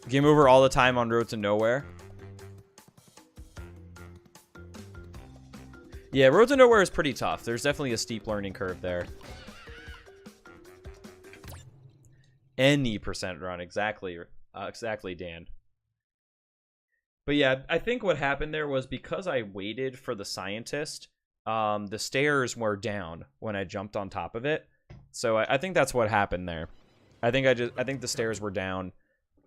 Game over all the time on Road to Nowhere. Yeah, Road to Nowhere is pretty tough. There's definitely a steep learning curve there. Any percent run, exactly, Dan. But yeah, I think what happened there was because I waited for the scientist, the stairs were down when I jumped on top of it. So I think that's what happened there. I think the stairs were down,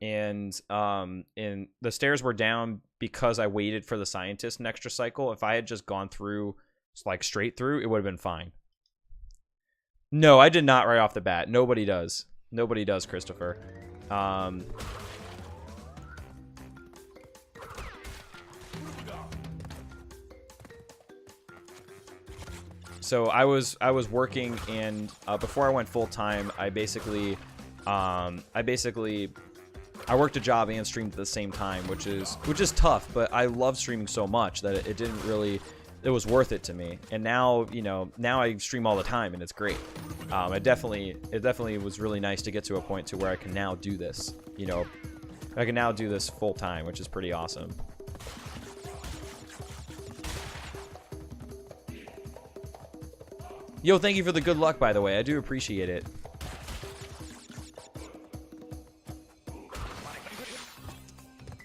and the stairs were down because I waited for the scientist an extra cycle. If I had just gone through, like, straight through, it would have been fine. No, I did not right off the bat. Nobody does. Nobody does, Christopher. So I was working, and before I went full time, I worked a job and streamed at the same time, which is tough. But I love streaming so much that it was worth it to me. And now, you know, now I stream all the time, and it's great. It definitely was really nice to get to a point to where I can now do this. You know, I can now do this full time, which is pretty awesome. Yo, thank you for the good luck, by the way. I do appreciate it.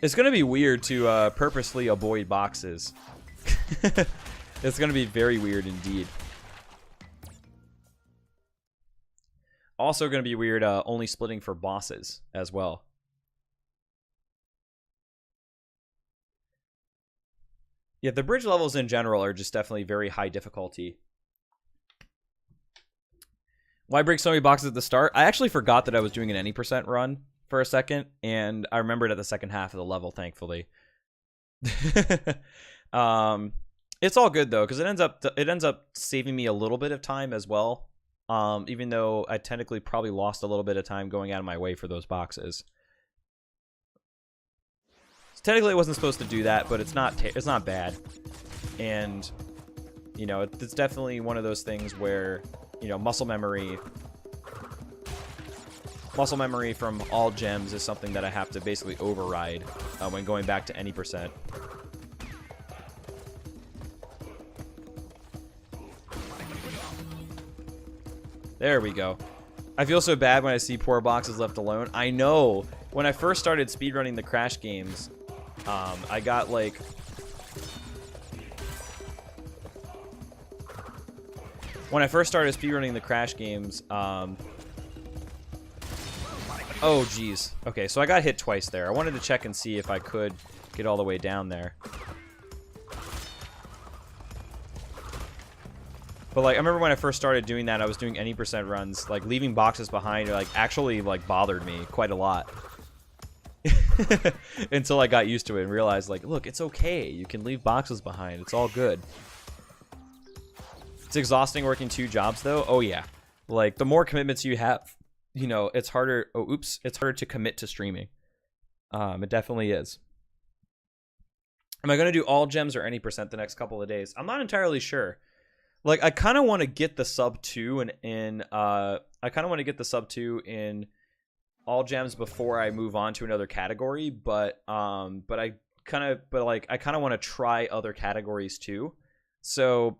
It's going to be weird to purposely avoid boxes. It's going to be very weird indeed. Also going to be weird only splitting for bosses as well. Yeah, the bridge levels in general are just definitely very high difficulty. Why break so many boxes at the start? I actually forgot that I was doing an any percent run for a second, and I remembered at the second half of the level, thankfully. It's all good though, because it ends up saving me a little bit of time as well. Even though I technically probably lost a little bit of time going out of my way for those boxes. So technically, I wasn't supposed to do that, but it's not bad. And you know, it's definitely one of those things where, you know, muscle memory from all gems is something that I have to basically override when going back to any percent. There we go. I feel so bad when I see poor boxes left alone. I know. When I first started speedrunning the Crash games, I got like... When I first started speedrunning the Crash games, oh, geez. Okay, so I got hit twice there. I wanted to check and see if I could get all the way down there. But, like, I remember when I first started doing that, I was doing any percent runs. Like, leaving boxes behind, like, actually, like, bothered me quite a lot. Until I got used to it and realized, like, look, it's okay. You can leave boxes behind. It's all good. It's exhausting working 2 jobs, though. Oh, yeah. Like, the more commitments you have, you know, it's harder... Oh, oops. It's harder to commit to streaming. It definitely is. Am I going to do all gems or any percent the next couple of days? I'm not entirely sure. Like, I kind of want to get the sub 2 in all gems before I move on to another category, but I kind of want to try other categories too. So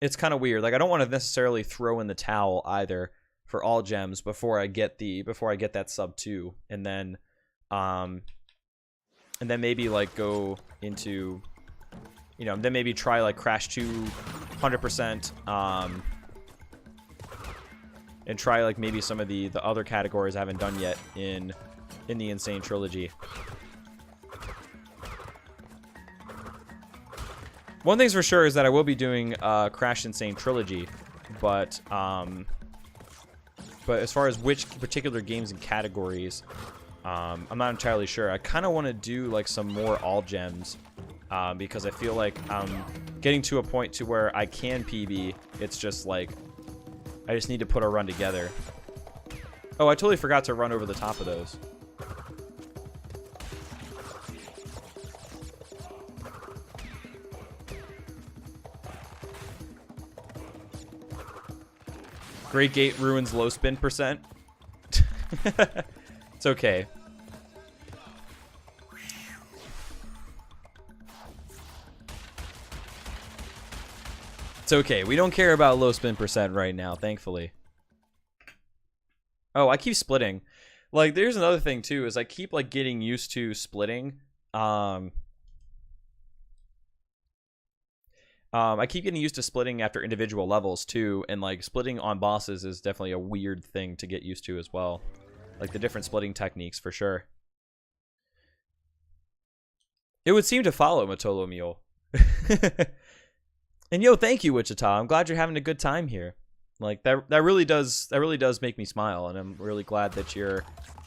it's kind of weird. Like, I don't want to necessarily throw in the towel either for all gems before I get that sub 2, and then maybe like go into, you know, then maybe try like Crash 2 100%, and try like maybe some of the other categories I haven't done yet in the Insane Trilogy. One thing's for sure is that I will be doing Crash Insane Trilogy, but as far as which particular games and categories, I'm not entirely sure. I kind of want to do like some more all gems, because I feel like I'm getting to a point to where I can PB. It's just like I just need to put a run together. Oh, I totally forgot to run over the top of those. Great Gate ruins low spin percent. It's okay. It's okay. We don't care about low spin percent right now, thankfully. Oh, I keep splitting. Like, there's another thing, too, is I keep, like, getting used to splitting. I keep getting used to splitting after individual levels, too. And, like, splitting on bosses is definitely a weird thing to get used to as well. Like, the different splitting techniques, for sure. It would seem to follow Matolo Mule. And yo, thank you, Wichita. I'm glad you're having a good time here. Like that really does make me smile, and I'm really glad that you're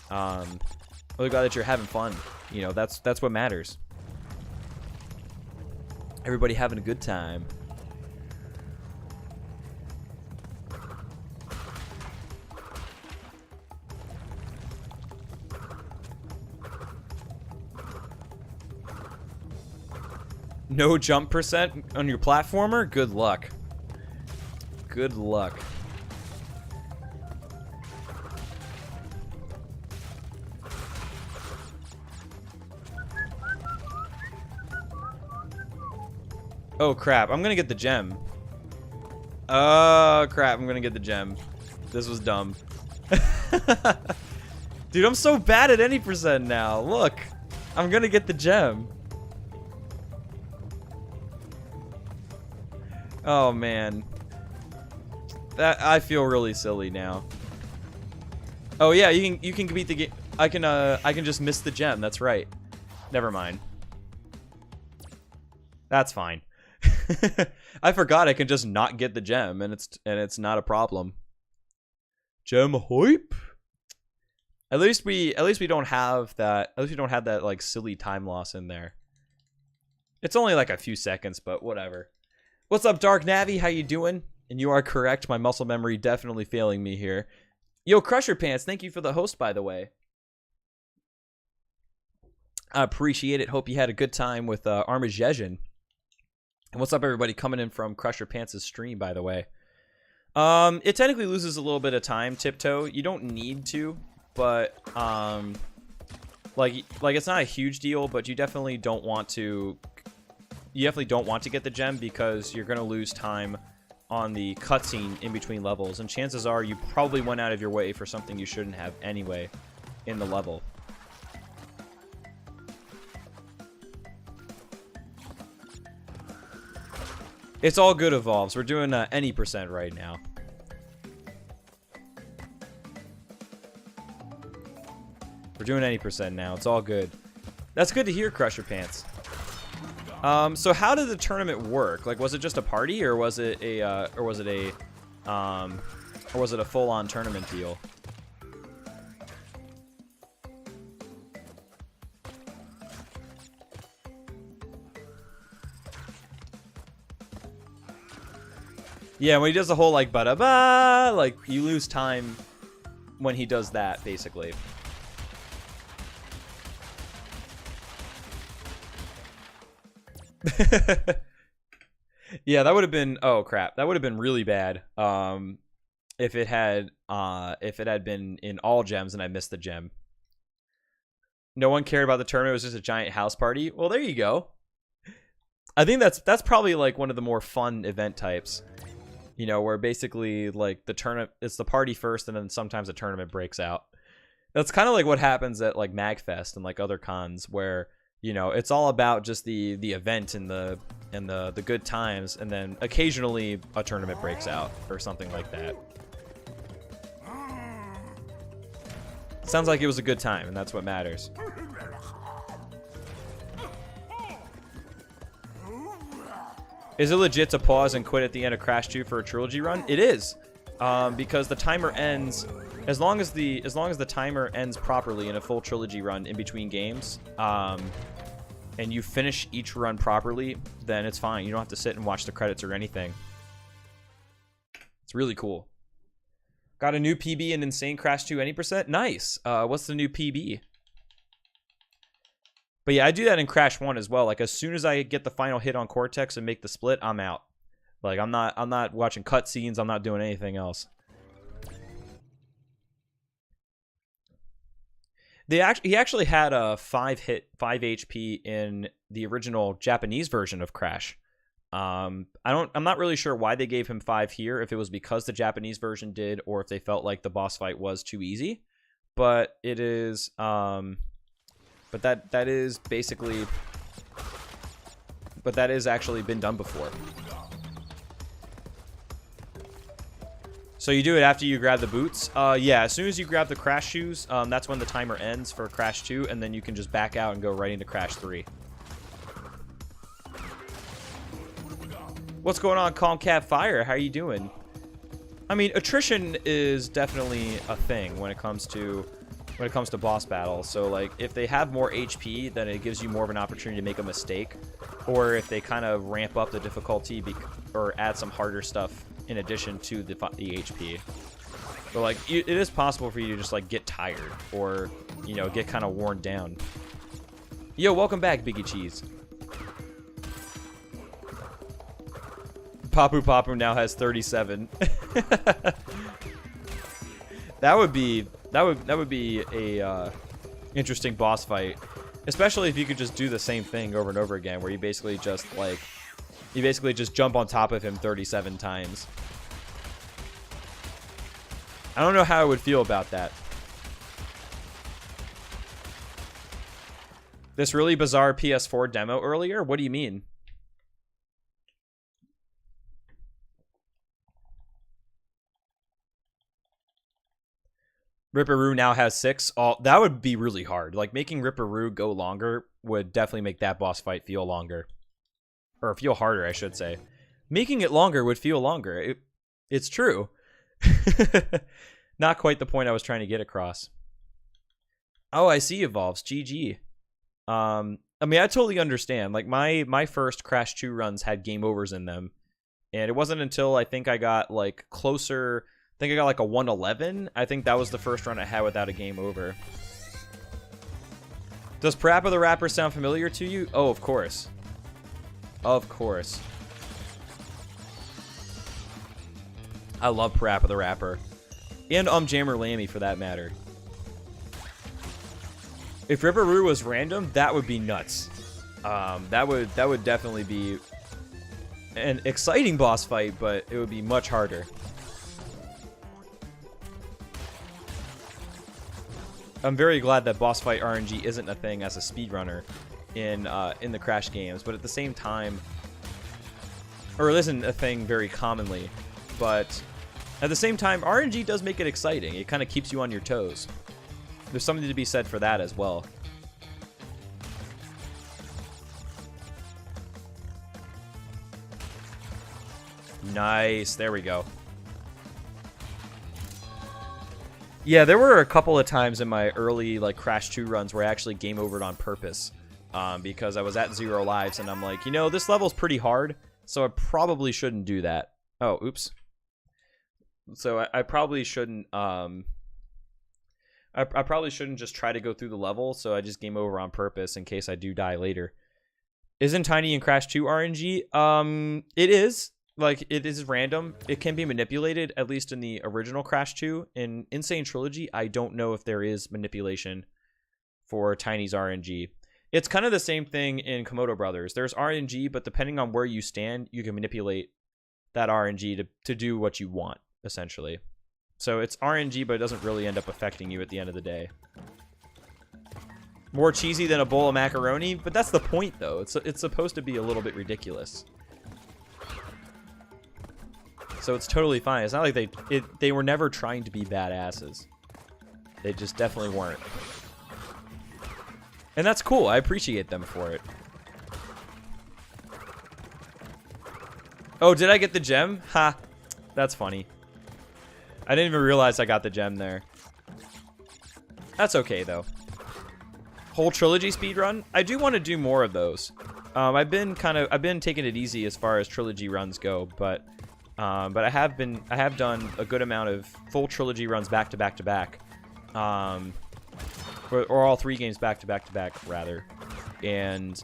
having fun. You know, that's what matters. Everybody having a good time. No jump percent on your platformer? Good luck. Good luck. Oh crap, I'm gonna get the gem. Oh crap, I'm gonna get the gem. This was dumb. Dude, I'm so bad at any percent now. Look, I'm gonna get the gem. Oh man, that I feel really silly now. Oh yeah, you can beat the game. I can just miss the gem. That's right. Never mind. That's fine. I forgot I can just not get the gem, and it's not a problem. Gem hype. At least we don't have that. At least we don't have that like silly time loss in there. It's only like a few seconds, but whatever. What's up, Dark Navi? How you doing? And you are correct. My muscle memory definitely failing me here. Yo, Crusher Pants, thank you for the host, by the way. I appreciate it. Hope you had a good time with Armageddon. And what's up, everybody coming in from Crusher Pants' stream, by the way. It technically loses a little bit of time, Tiptoe. You don't need to, but like it's not a huge deal, but you definitely don't want to. You definitely don't want to get the gem because you're gonna lose time on the cutscene in between levels, and chances are you probably went out of your way for something you shouldn't have anyway in the level. It's all good, Evolves. We're doing any percent right now. We're doing any percent now. It's all good. That's good to hear, Crusher Pants. So how did the tournament work? Like, was it just a party, or was it a full-on tournament deal? Yeah, when he does the whole like ba-da-ba, like you lose time when he does that, basically. Yeah, that would have been, oh crap, that would have been really bad. If it had been in all gems and I missed the gem. No one cared about the tournament. It was just a giant house party. Well, there you go. I think that's probably like one of the more fun event types. You know, where basically like the tournament, it's the party first, and then sometimes a tournament breaks out. That's kind of like what happens at like MagFest and like other cons, where you know it's all about just the event and the good times, and then occasionally a tournament breaks out or something like that. Sounds like it was a good time, and that's what matters. Is it legit to pause and quit at the end of Crash 2 for a trilogy run? It is, because the timer ends as long as the timer ends properly in a full trilogy run in between games, and you finish each run properly, then it's fine. You don't have to sit and watch the credits or anything. It's really cool. Got a new PB in Insane Crash 2 any percent? Nice. What's the new PB? But yeah, I do that in Crash 1 as well. Like as soon as I get the final hit on Cortex and make the split, I'm out. Like I'm not watching cutscenes, I'm not doing anything else. He actually had a 5 HP in the original Japanese version of Crash. I'm not really sure why they gave him 5 here, if it was because the Japanese version did, or if they felt like the boss fight was too easy. But it is, but that is basically, but that has actually been done before. So you do it after you grab the boots? Yeah, as soon as you grab the Crash shoes, that's when the timer ends for Crash 2, and then you can just back out and go right into Crash 3. What's going on, Calm Cat Fire? How are you doing? I mean, attrition is definitely a thing when it comes to boss battles. So like, if they have more HP, then it gives you more of an opportunity to make a mistake, or if they kind of ramp up the difficulty or add some harder stuff in addition to the HP. But like, it is possible for you to just like get tired, or you know, get kind of worn down. Yo, welcome back, Biggie Cheese. Papu Papu now has 37. That would be a interesting boss fight, especially if you could just do the same thing over and over again, where you basically just jump on top of him 37 times. I don't know how I would feel about that. This really bizarre PS4 demo earlier? What do you mean? Ripperoo now has 6. Oh, that would be really hard. Like, making Ripperoo go longer would definitely make that boss fight feel longer. Or feel harder, I should say. Making it longer would feel longer. It's true. Not quite the point I was trying to get across. Oh, I see Evolves. GG. I mean, I totally understand. Like, my first Crash 2 runs had game overs in them. And it wasn't until I think I got, like, closer... I think I got like a 111. I think that was the first run I had without a game over. Does Parappa the Rapper sound familiar to you? Oh, of course. Of course. I love Parappa the Rapper. And Jammer Lammy, for that matter. If Ripperoo was random, that would be nuts. That would definitely be an exciting boss fight, but it would be much harder. I'm very glad that boss fight RNG isn't a thing as a speedrunner in the Crash games, but at the same time, or it isn't a thing very commonly, but at the same time, RNG does make it exciting. It kind of keeps you on your toes. There's something to be said for that as well. Nice, there we go. Yeah, there were a couple of times in my early like Crash 2 runs where I actually game overed on purpose, because I was at 0 lives and I'm like, you know, this level's pretty hard, so I probably shouldn't do that. Oh, oops. So I probably shouldn't. I probably shouldn't just try to go through the level. So I just game over on purpose in case I do die later. Isn't Tiny in Crash 2 RNG? It is. Like, it is random. It can be manipulated, at least in the original Crash 2. In Insane Trilogy, I don't know if there is manipulation for Tiny's RNG. It's kind of the same thing in Komodo Brothers. There's RNG, but depending on where you stand, you can manipulate that RNG to do what you want, essentially. So it's RNG, but it doesn't really end up affecting you at the end of the day. More cheesy than a bowl of macaroni, but that's the point, though. It's supposed to be a little bit ridiculous. So it's totally fine. It's not like they were never trying to be badasses. They just definitely weren't. And that's cool. I appreciate them for it. Oh, did I get the gem? Ha. That's funny. I didn't even realize I got the gem there. That's okay, though. Whole trilogy speedrun? I do want to do more of those. I've been taking it easy as far as trilogy runs go, but I have done a good amount of full trilogy runs back to back to back, or all 3 games back to back to back rather, and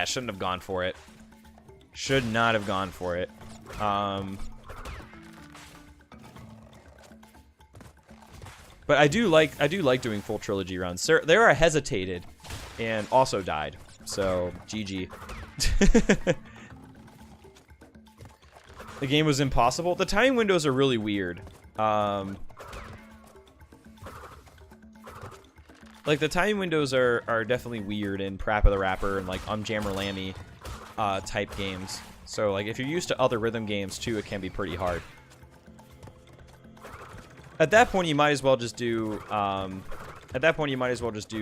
shouldn't have gone for it. Should not have gone for it. But I do like doing full trilogy runs. There I hesitated and also died. So GG. The game was impossible. The time windows are really weird. Like, the time windows are definitely weird in Parappa the Rapper and, like, Jammer Lammy type games. So, like, if you're used to other rhythm games, too, it can be pretty hard. At that point, you might as well just do,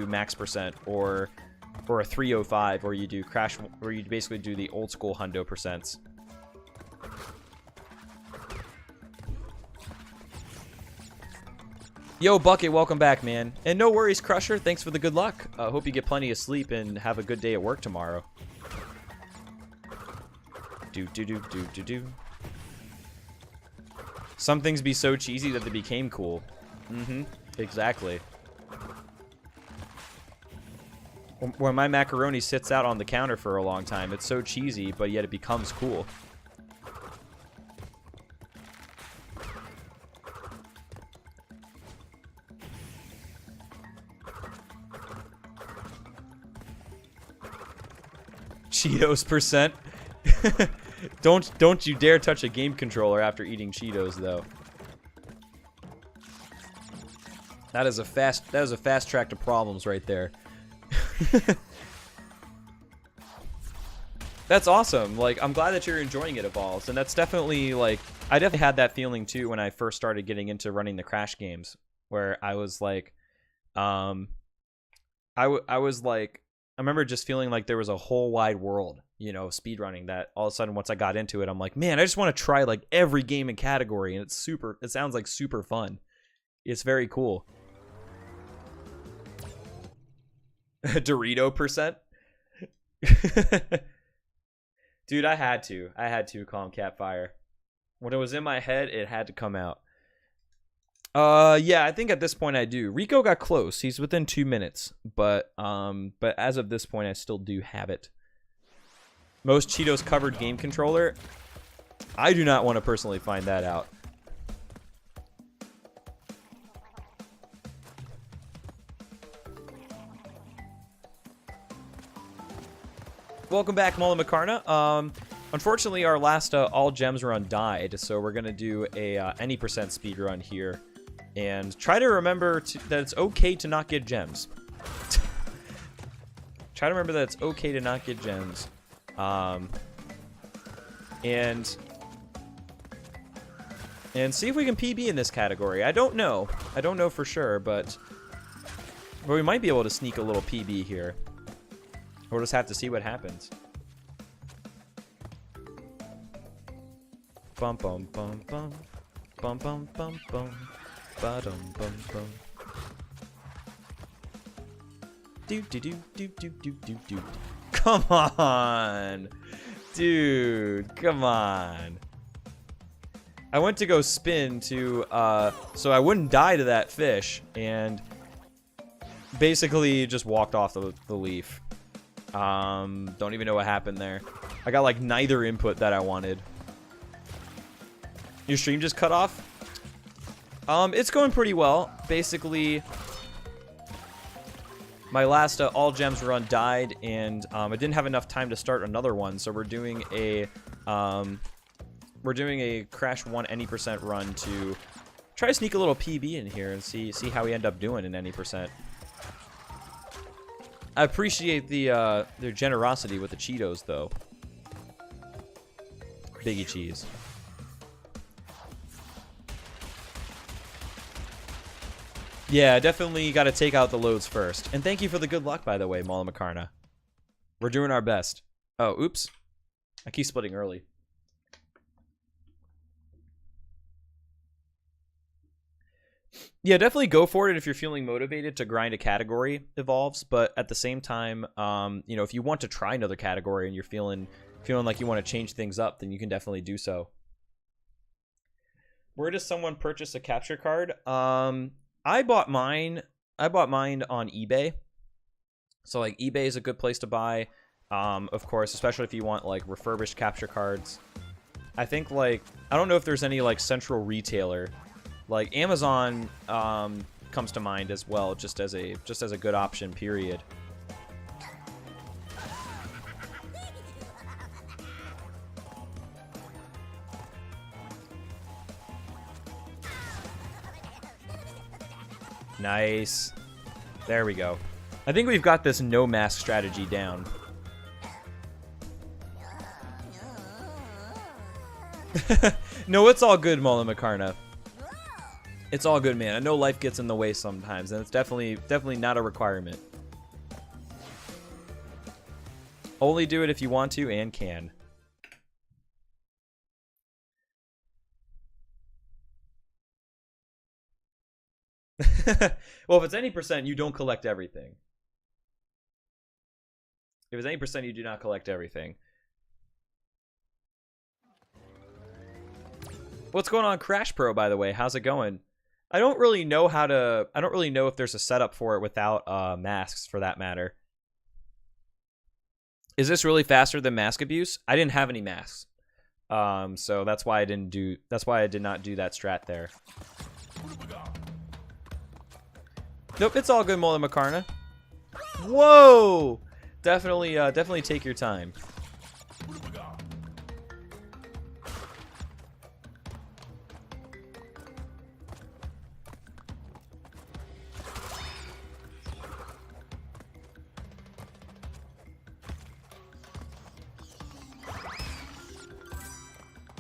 max percent or a 305, where you do crash, where you basically do the old school hundo percents. Yo, Bucket, welcome back, man. And no worries, Crusher. Thanks for the good luck. Hope you get plenty of sleep and have a good day at work tomorrow. Do. Some things be so cheesy that they became cool. Exactly. When my macaroni sits out on the counter for a long time, it's so cheesy, but yet it becomes cool. Cheetos percent. Don't you dare touch a game controller after eating Cheetos, though. That is a fast track to problems right there. That's awesome. Like, I'm glad that you're enjoying it, Evolves, and that's definitely, like, I definitely had that feeling too when I first started getting into running the Crash games, where I was like, I was like, I remember just feeling like there was a whole wide world, you know, speedrunning, that all of a sudden once I got into it, I'm like, man, I just want to try like every game and category, and it sounds like super fun. It's very cool. Dorito percent? Dude, I had to calm Catfire. When it was in my head, it had to come out. Yeah, I think at this point I do. Rico got close. He's within 2 minutes, but as of this point, I still do have it. Most Cheetos covered game controller. I do not want to personally find that out. Welcome back, Mullen Macarna. Unfortunately, our last all gems run died, so we're gonna do a any percent speed run here. And try to remember that it's okay to not get gems. Try to remember that it's okay to not get gems. And see if we can PB in this category. I don't know. I don't know for sure, but we might be able to sneak a little PB here. We'll just have to see what happens. Bum bum bum bum. Bum bum bum bum. Ba-dum bum bum. Do do do do do do do do. Come on, dude. Come on. I went to go spin to so I wouldn't die to that fish, and basically just walked off the leaf. Don't even know what happened there. I got like neither input that I wanted. Your stream just cut off? It's going pretty well. Basically, my last all gems run died, and I didn't have enough time to start another one, so we're doing a Crash 1 any percent run to try to sneak a little PB in here and see how we end up doing in any percent. I appreciate their generosity with the Cheetos, though. Biggie cheese. Yeah, definitely got to take out the loads first. And thank you for the good luck, by the way, Mala Macarna. We're doing our best. Oh, oops. I keep splitting early. Yeah, definitely go for it if you're feeling motivated to grind a category, Evolves. But at the same time, you know, if you want to try another category and you're feeling like you want to change things up, then you can definitely do so. Where does someone purchase a capture card? I bought mine on eBay. So like eBay is a good place to buy. Of course, especially if you want like refurbished capture cards. I think like I don't know if there's any like central retailer. Like Amazon comes to mind as well, just as a good option, period. Nice. There we go. I think we've got this no mask strategy down. No, it's all good, Mullen Macarna. It's all good, man. I know life gets in the way sometimes, and it's definitely not a requirement. Only do it if you want to and can. Well, if it's any percent, you don't collect everything. If it's any percent, you do not collect everything. What's going on, Crash Pro, by the way? How's it going? I don't really know how to... I don't really know if there's a setup for it without masks, for that matter. Is this really faster than mask abuse? I didn't have any masks. So that's why I didn't do... That's why I did not do that strat there. Nope, it's all good, Mullen Macarna. Whoa! Definitely take your time.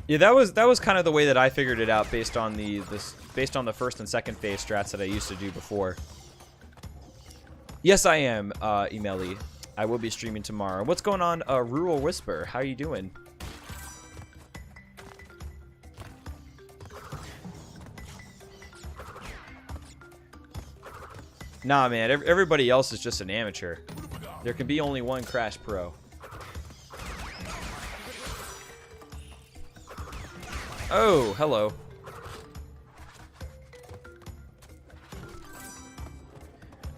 Yeah, that was kind of the way that I figured it out based on the first and second phase strats that I used to do before. Yes, I am, Emeli. I will be streaming tomorrow. What's going on, Rural Whisper? How are you doing? Nah, man. Everybody else is just an amateur. There can be only one Crash Pro. Oh, hello.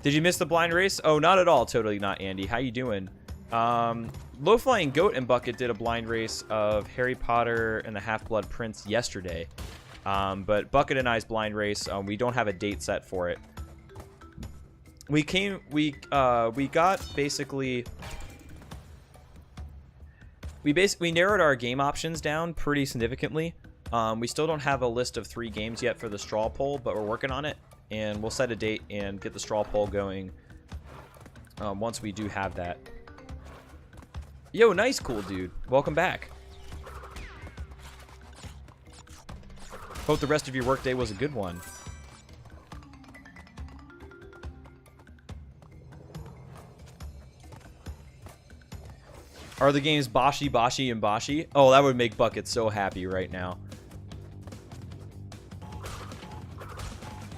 Did you miss the blind race? Oh, not at all. Totally not, Andy. How you doing? Low Flying Goat and Bucket did a blind race of Harry Potter and the Half-Blood Prince yesterday. But Bucket and I's blind race, we don't have a date set for it. We got basically... We narrowed our game options down pretty significantly. We still don't have a list of 3 games yet for the straw poll, but we're working on it. And we'll set a date and get the straw poll going once we do have that. Yo, nice, cool dude. Welcome back. Hope the rest of your workday was a good one. Are the games Boshi, Boshi, and Boshi? Oh, that would make Bucket so happy right now.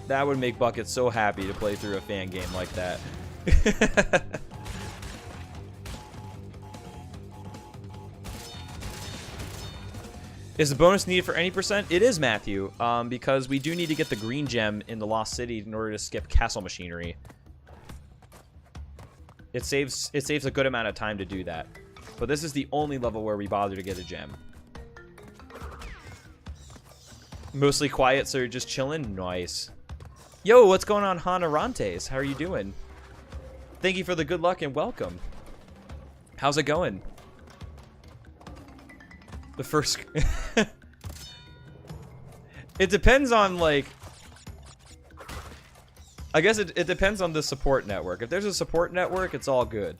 That would make Bucket so happy to play through a fan game like that. Is the bonus needed for any percent? It is, Matthew, because we do need to get the green gem in the Lost City in order to skip Castle Machinery. It saves a good amount of time to do that. But this is the only level where we bother to get a gem. Mostly quiet, so you're just chilling? Nice. Yo, what's going on, Hanarantes? How are you doing? Thank you for the good luck and welcome. How's it going? The first... It depends on, like... I guess it depends on the support network. If there's a support network, it's all good.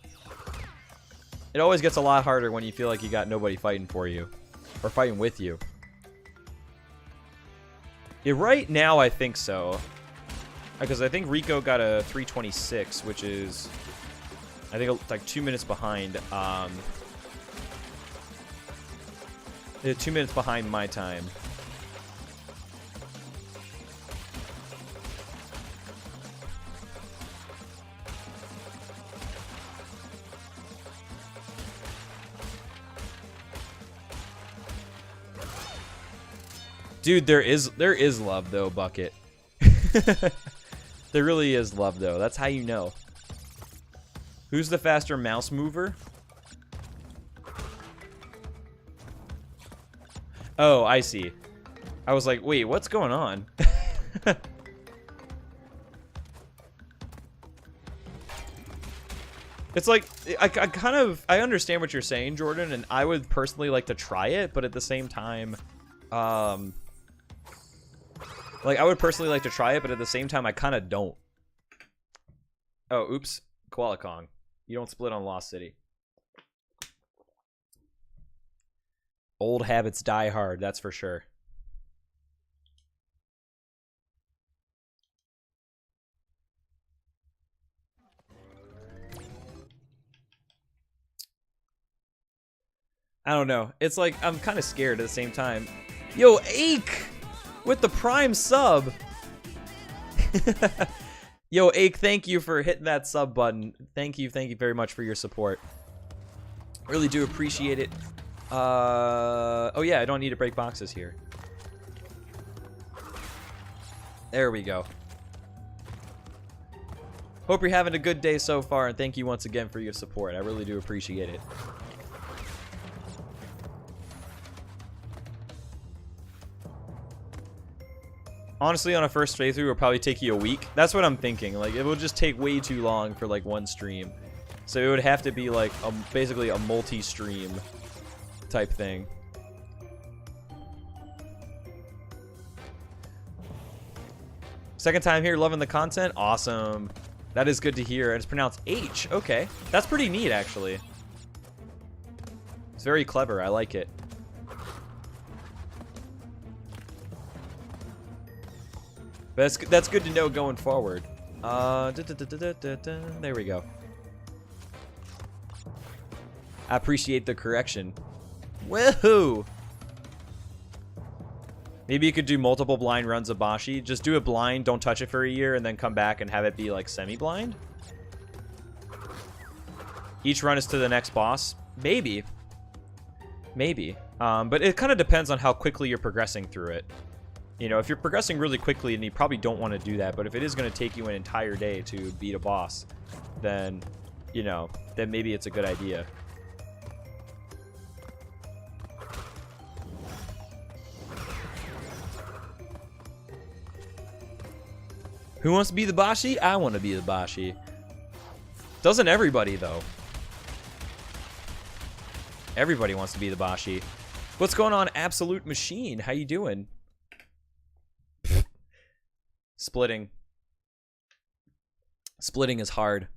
It always gets a lot harder when you feel like you got nobody fighting for you. Or fighting with you. Yeah, right now, I think so. Because I think Rico got a 326, which is, I think, like 2 minutes behind. 2 minutes behind my time. Dude, there is love though, Bucket. There really is love though. That's how you know. Who's the faster mouse mover? Oh, I see. I was like, wait, what's going on? It's like, I understand what you're saying, Jordan, and I would personally like to try it, but at the same time, like, I would personally like to try it, but at the same time, I kind of don't. Oh, oops. Koala Kong. You don't split on Lost City. Old habits die hard, that's for sure. I don't know. It's like, I'm kind of scared at the same time. Yo, Ache! With the Prime sub! Yo, Ache, thank you for hitting that sub button. Thank you very much for your support. Really do appreciate it. Oh yeah, I don't need to break boxes here. There we go. Hope you're having a good day so far, and thank you once again for your support. I really do appreciate it. Honestly, on a first playthrough, it'll probably take you a week. That's what I'm thinking. Like, it will just take way too long for, like, one stream. So it would have to be, like, basically a multi-stream type thing. Second time here, loving the content. Awesome. That is good to hear. And it's pronounced H. Okay. That's pretty neat, actually. It's very clever. I like it. But that's good to know going forward. There we go. I appreciate the correction. Woohoo! Maybe you could do multiple blind runs of Bashi. Just do it blind, don't touch it for a year, and then come back and have it be like semi-blind. Each run is to the next boss. Maybe. Maybe. But it kind of depends on how quickly you're progressing through it. You know, if you're progressing really quickly, and you probably don't want to do that, but if it is going to take you an entire day to beat a boss, then, you know, then maybe it's a good idea. Who wants to be the Bashi? I want to be the Bashi. Doesn't everybody, though? Everybody wants to be the Bashi. What's going on, Absolute Machine? How you doing? Splitting. Splitting is hard.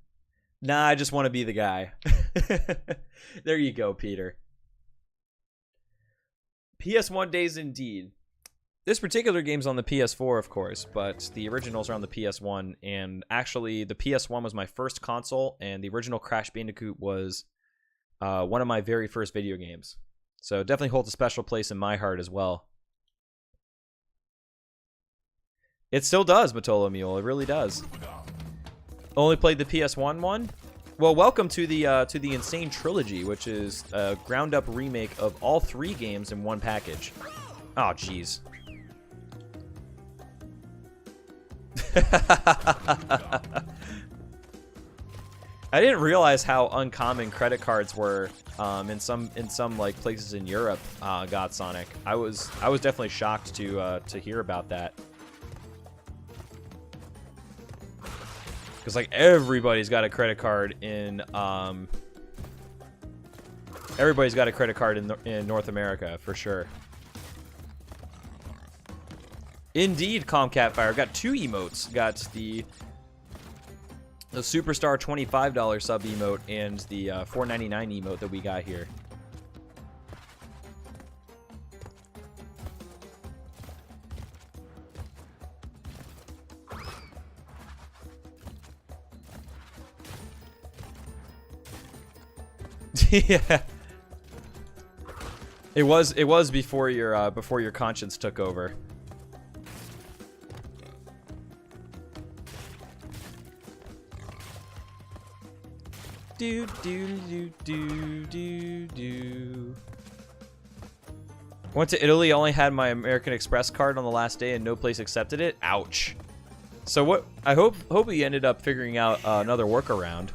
Nah, I just want to be the guy. There you go, Peter. PS1 days indeed. This particular game's on the PS4, of course, but the originals are on the PS1, and actually the PS1 was my first console, and the original Crash Bandicoot was one of my very first video games. So it definitely holds a special place in my heart as well. It still does, Matolo Mule. It really does. Only played the PS1 one? Well, welcome to the Insane Trilogy, which is a ground-up remake of all 3 games in one package. Oh, jeez. I didn't realize how uncommon credit cards were in some like places in Europe. God, Sonic. I was definitely shocked to hear about that. Because, like, everybody's got a credit card in, everybody's got a credit card in North America, for sure. Indeed, Comcatfire. Got 2 emotes. Got the Superstar $25 sub emote and the $4.99 emote that we got here. Yeah. It was before your conscience took over. Do do do do do do. Went to Italy, only had my American Express card on the last day and no place accepted it. Ouch. So what I hope we ended up figuring out another workaround.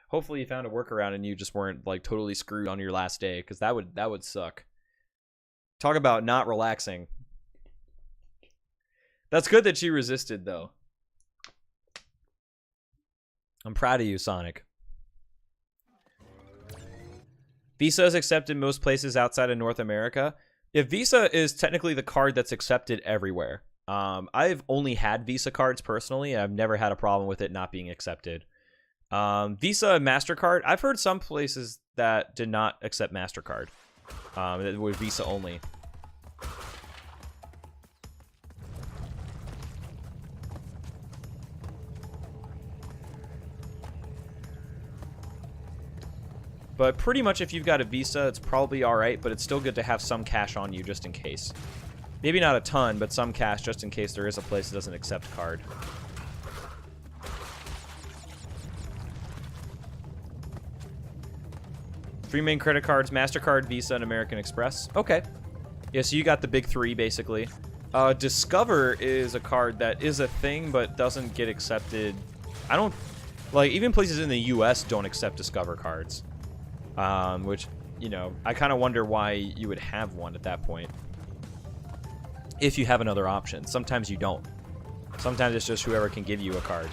Hopefully you found a workaround and you just weren't like totally screwed on your last day, because that would suck. Talk about not relaxing. That's good that she resisted, though. I'm proud of you, Sonic. Visa is accepted in most places outside of North America. If Visa is technically the card that's accepted everywhere. I've only had Visa cards personally. I've never had a problem with it not being accepted. Visa and MasterCard, I've heard some places that did not accept MasterCard. That were Visa only. But pretty much if you've got a Visa, it's probably alright, but it's still good to have some cash on you just in case. Maybe not a ton, but some cash just in case there is a place that doesn't accept card. Three main credit cards: MasterCard, Visa, and American Express. Okay. Yeah, so you got the big three, basically. Discover is a card that is a thing, but doesn't get accepted. I don't... Like, even places in the US don't accept Discover cards. Which, you know, I kind of wonder why you would have one at that point. If you have another option. Sometimes you don't. Sometimes it's just whoever can give you a card.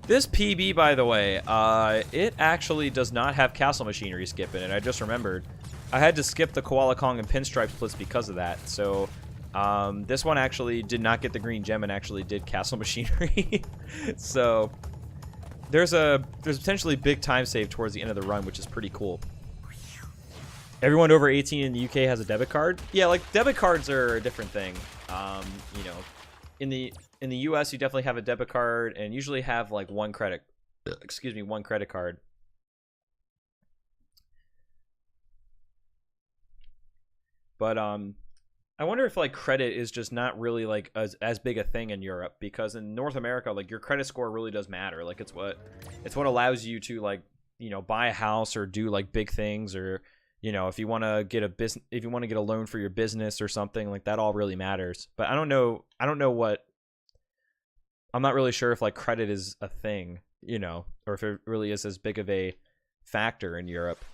This PB, by the way, it actually does not have Castle Machinery skip in it. I just remembered. I had to skip the Koala Kong and Pinstripe splits because of that. So, this one actually did not get the green gem and actually did Castle Machinery. So, there's potentially big time save towards the end of the run, which is pretty cool. Everyone over 18 in the UK has a debit card. Yeah, like debit cards are a different thing. You know, in the US, you definitely have a debit card and usually have like one credit card. But I wonder if like credit is just not really like as big a thing in Europe, because in North America, like your credit score really does matter. Like it's what allows you to, like, you know, buy a house or do like big things, or, you know, if you want to get a loan for your business or something, like that all really matters. But I don't know what, I'm not really sure if like credit is a thing, you know, or if it really is as big of a factor in Europe.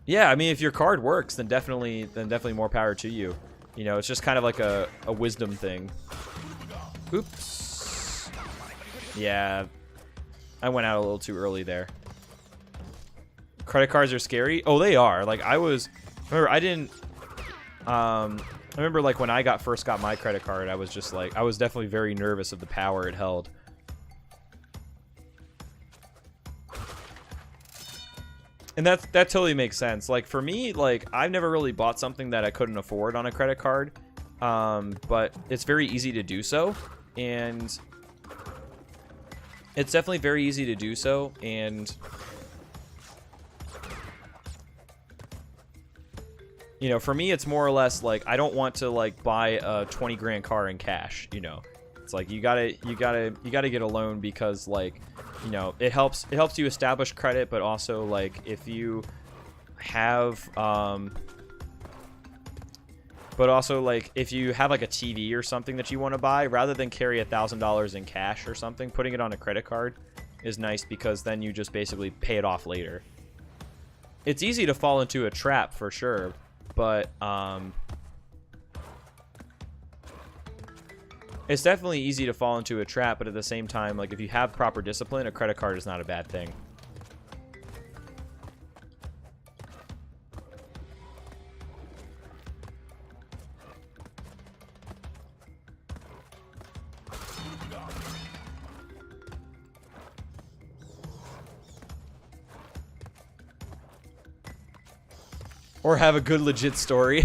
Yeah, I mean, if your card works, then definitely more power to you. You know, it's just kind of like a wisdom thing. Oops. Yeah, I went out a little too early there. Credit cards are scary. Oh, they are. Like I remember like when I first got my credit card, I was just like, I was definitely very nervous of the power it held. And that totally makes sense. Like for me, like I've never really bought something that I couldn't afford on a credit card. But it's very easy to do so, and it's definitely very easy to do so. And you know, for me, it's more or less like I don't want to like buy a 20 grand car in cash. You know, it's like you gotta get a loan, because like, you know, it helps you establish credit, but also like if you have but also like if you have like a TV or something that you want to buy, rather than carry $1,000 in cash or something, putting it on a credit card is nice, because then you just basically pay it off later. It's easy to fall into a trap for sure, but it's definitely easy to fall into a trap, but at the same time, like if you have proper discipline, a credit card is not a bad thing. Or have a good legit story.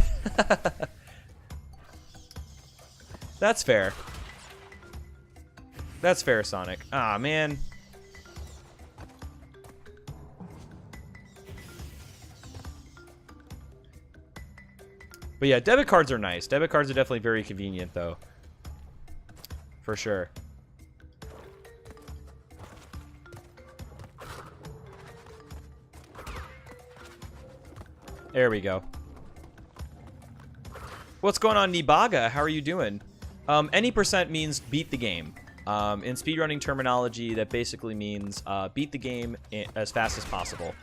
That's fair. That's fair, Sonic. Ah, man. But yeah, debit cards are nice. Debit cards are definitely very convenient, though. For sure. There we go. What's going on, Nibaga? How are you doing? Any percent means beat the game. In speedrunning terminology, that basically means beat the game as fast as possible.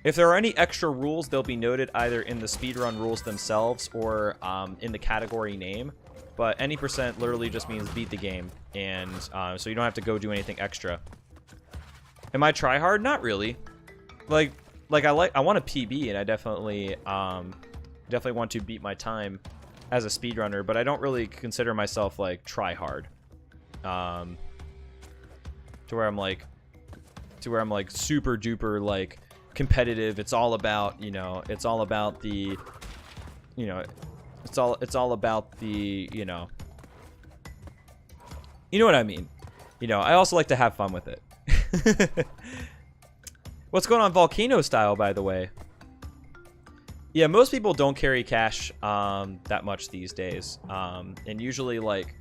If there are any extra rules, they'll be noted either in the speedrun rules themselves or in the category name. But any percent literally just means beat the game, and so you don't have to go do anything extra. Am I try hard? Not really. I want a PB, and I definitely want to beat my time as a speedrunner, but I don't really consider myself like try hard. To where I'm like super duper like competitive. It's all about, it's all about the, it's all about the, you know what I mean. I also like to have fun with it. What's going on, Volcano Style, by the way? Yeah, most people don't carry cash that much these days. And usually like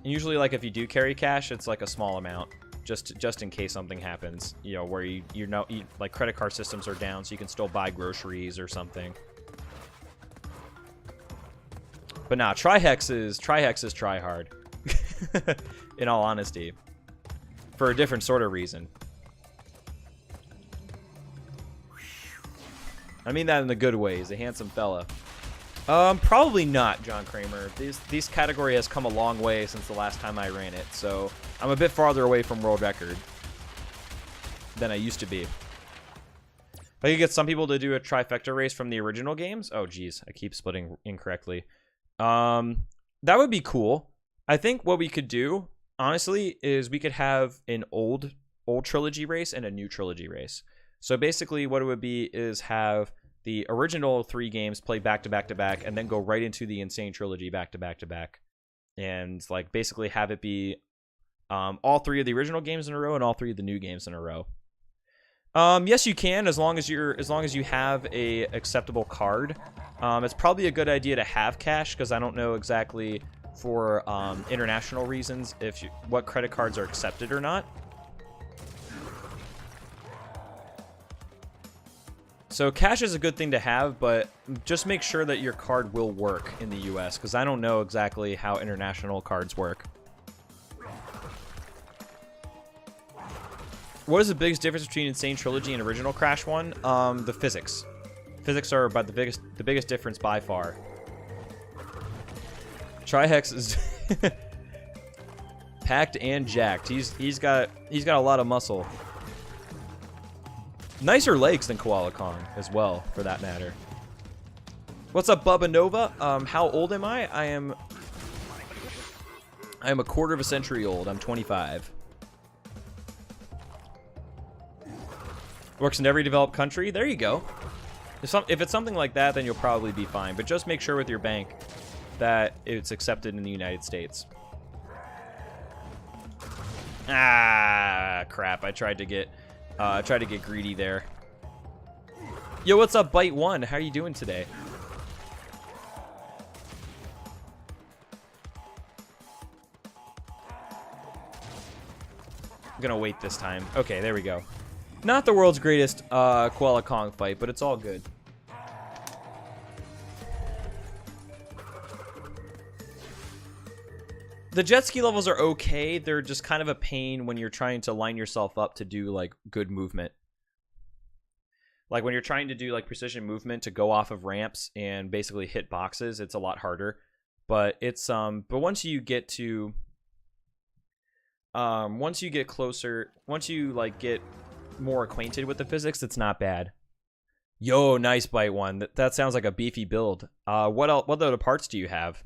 if you do carry cash, it's like a small amount, just in case something happens, where you like credit card systems are down, so you can still buy groceries or something. But nah, Trihex is try hard. In all honesty, for a different sort of reason. I mean that in the good way. He's a handsome fella. Probably not, John Kramer. This category has come a long way since the last time I ran it, so I'm a bit farther away from world record than I used to be. I could get some people to do a trifecta race from the original games. Oh, geez, I keep splitting incorrectly. That would be cool. I think what we could do, honestly, is we could have an old trilogy race and a new trilogy race. So basically what it would be is have the original 3 games play back to back to back, and then go right into the Insane Trilogy back to back to back. And like basically have it be all 3 of the original games in a row and all 3 of the new games in a row. Yes, you can, as long as you have a acceptable card. It's probably a good idea to have cash, because I don't know exactly for international reasons what credit cards are accepted or not. So cash is a good thing to have, but just make sure that your card will work in the US, because I don't know exactly how international cards work. What is the biggest difference between Insane Trilogy and original Crash 1? The physics. Physics are about the biggest difference by far. Trihex is packed and jacked. He's got a lot of muscle. Nicer legs than Koala Kong as well, for that matter. What's up, Bubba Nova? How old am I? I am a quarter of a century old. I'm 25. Works in every developed country. There you go. If it's something like that, then you'll probably be fine. But just make sure with your bank that it's accepted in the United States. Ah, crap! I tried to get greedy there. Yo, what's up, Bite One? How are you doing today? I'm gonna wait this time. Okay, there we go. Not the world's greatest Koala Kong fight, but it's all good. The jet ski levels are okay. They're just kind of a pain when you're trying to line yourself up to do like good movement. Like when you're trying to do like precision movement to go off of ramps and basically hit boxes, it's a lot harder. But it's but once you get to once you get closer, once you like get more acquainted with the physics, it's not bad. Yo, nice, Bite One. That sounds like a beefy build. What other parts do you have?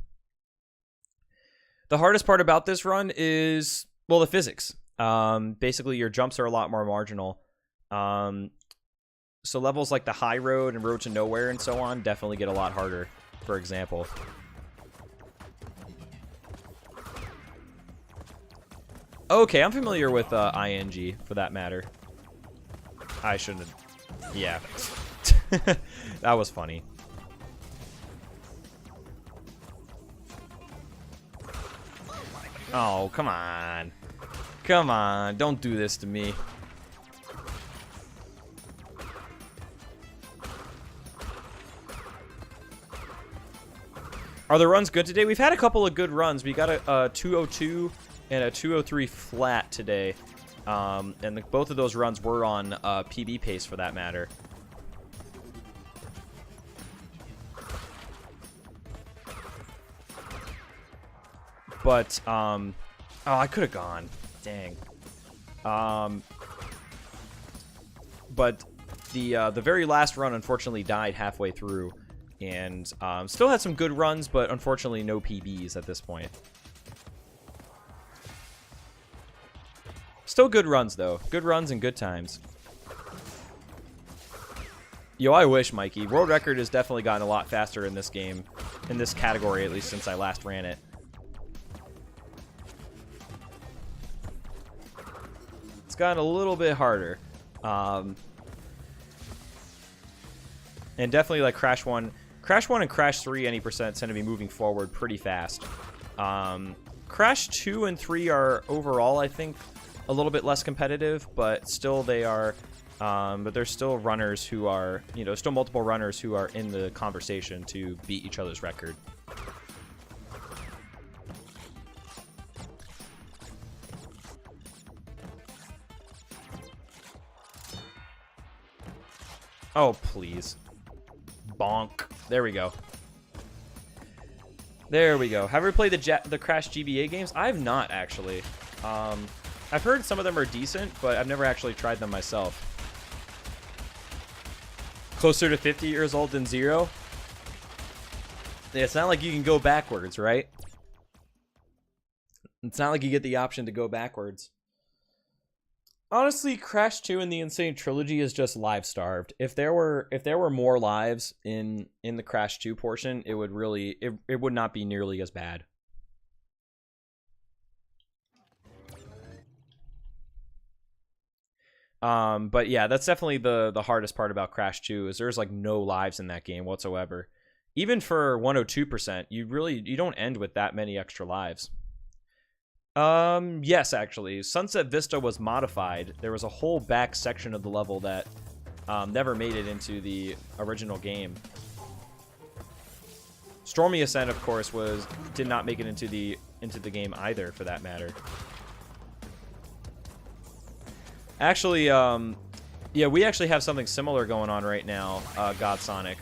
The hardest part about this run is, well, the physics. Basically, your jumps are a lot more marginal. So levels like the High Road and Road to Nowhere and so on definitely get a lot harder, for example. Okay, I'm familiar with ING, for that matter. I shouldn't have... Yeah. That was funny. Oh, come on. Come on, don't do this to me. Are the runs good today? We've had a couple of good runs. We got a 202 and a 203 flat today. And both of those runs were on PB pace for that matter. But, oh, I could have gone. Dang. But the very last run unfortunately died halfway through. And still had some good runs, but unfortunately no PBs at this point. Still good runs, though. Good runs and good times. Yo, I wish, Mikey. World record has definitely gotten a lot faster in this game. In this category, at least, since I last ran it. It's gotten a little bit harder. And definitely, like, Crash 1 and Crash 3, any percent, tend to be moving forward pretty fast. Crash 2 and 3 are, overall, I think, a little bit less competitive, but still they are, but there's still runners who are, you know, still multiple runners who are in the conversation to beat each other's record. Oh, please. Bonk. There we go. There we go. Have you ever played the Crash GBA games? I've not, actually. I've heard some of them are decent, but I've never actually tried them myself. Closer to 50 years old than 0? It's not like you can go backwards, right? It's not like you get the option to go backwards. Honestly, Crash 2 and the Insane Trilogy is just live starved. If there were more lives in the Crash 2 portion, it would really it would not be nearly as bad. But yeah, that's definitely the hardest part about Crash 2 is there's like no lives in that game whatsoever. Even for 102%, you don't end with that many extra lives. Yes, actually. Sunset Vista was modified. There was a whole back section of the level that never made it into the original game. Stormy Ascent, of course, did not make it into the game either, for that matter. Actually, yeah, we actually have something similar going on right now, God Sonic.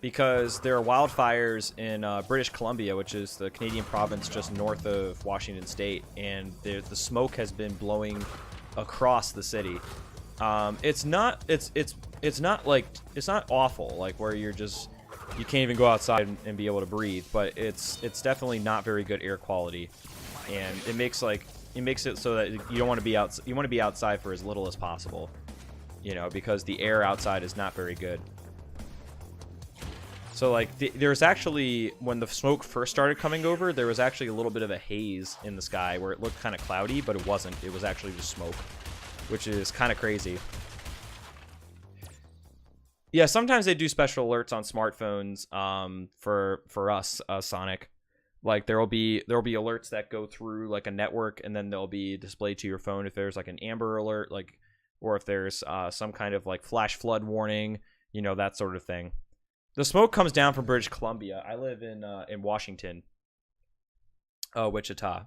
Because there are wildfires in British Columbia, which is the Canadian province just north of Washington State, and the smoke has been blowing across the city. It's not awful, like where you can't even go outside and be able to breathe, but it's definitely not very good air quality, and it makes it so that you don't want to be you want to be outside for as little as possible, you know, because the air outside is not very good. So, like, there's actually, when the smoke first started coming over, there was actually a little bit of a haze in the sky where it looked kind of cloudy, but it wasn't. It was actually just smoke, which is kind of crazy. Yeah, sometimes they do special alerts on smartphones for us, Sonic. Like, there'll be alerts that go through, like, a network, and then they'll be displayed to your phone if there's, like, an Amber Alert, like, or if there's some kind of, like, flash flood warning, you know, that sort of thing. The smoke comes down from British Columbia. I live in Washington, Wichita.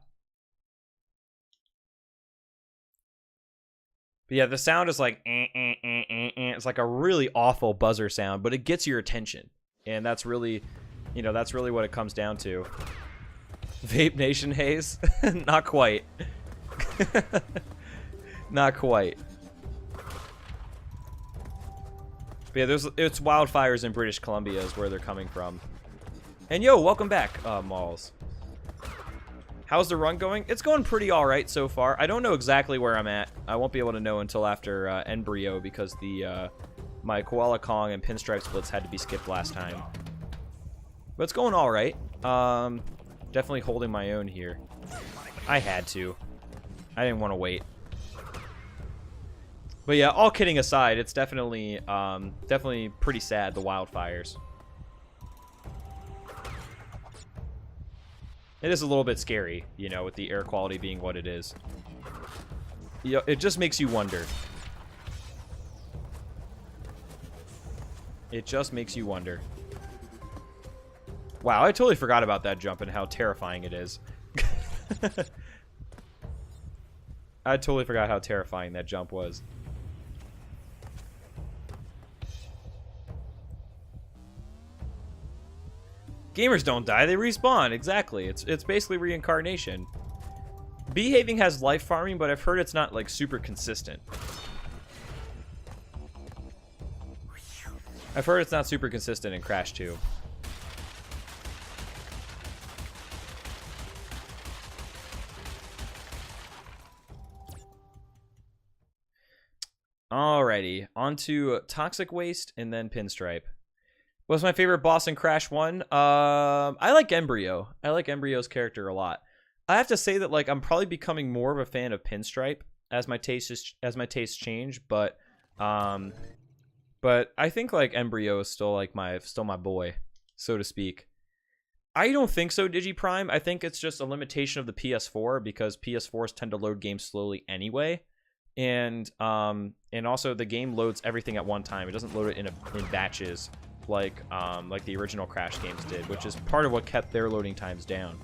But yeah, the sound is like, it's like a really awful buzzer sound, but it gets your attention, and that's really, you know, that's really what it comes down to. Vape Nation haze, not quite, not quite. But yeah, it's wildfires in British Columbia is where they're coming from. And yo, welcome back, Malls. How's the run going? It's going pretty alright so far. I don't know exactly where I'm at. I won't be able to know until after Embryo because my Koala Kong and Pinstripe splits had to be skipped last time. But it's going alright. Definitely holding my own here. I had to. I didn't want to wait. But yeah, all kidding aside, it's definitely pretty sad, the wildfires. It is a little bit scary, you know, with the air quality being what it is. You know, it just makes you wonder. It just makes you wonder. Wow, I totally forgot about that jump and how terrifying it is. I totally forgot how terrifying that jump was. Gamers don't die, they respawn. Exactly. It's basically reincarnation. Behaving has life farming, but I've heard it's not like super consistent. I've heard it's not super consistent in Crash 2. Alrighty, on to Toxic Waste and then Pinstripe. What's my favorite boss in Crash 1? I like Embryo. I like Embryo's character a lot. I have to say that like I'm probably becoming more of a fan of Pinstripe as my tastes change, but I think like Embryo is still like my boy, so to speak. I don't think so, DigiPrime. I think it's just a limitation of the PS4 because PS4s tend to load games slowly anyway. And also the game loads everything at one time. It doesn't load it in batches like the original Crash games did, which is part of what kept their loading times down.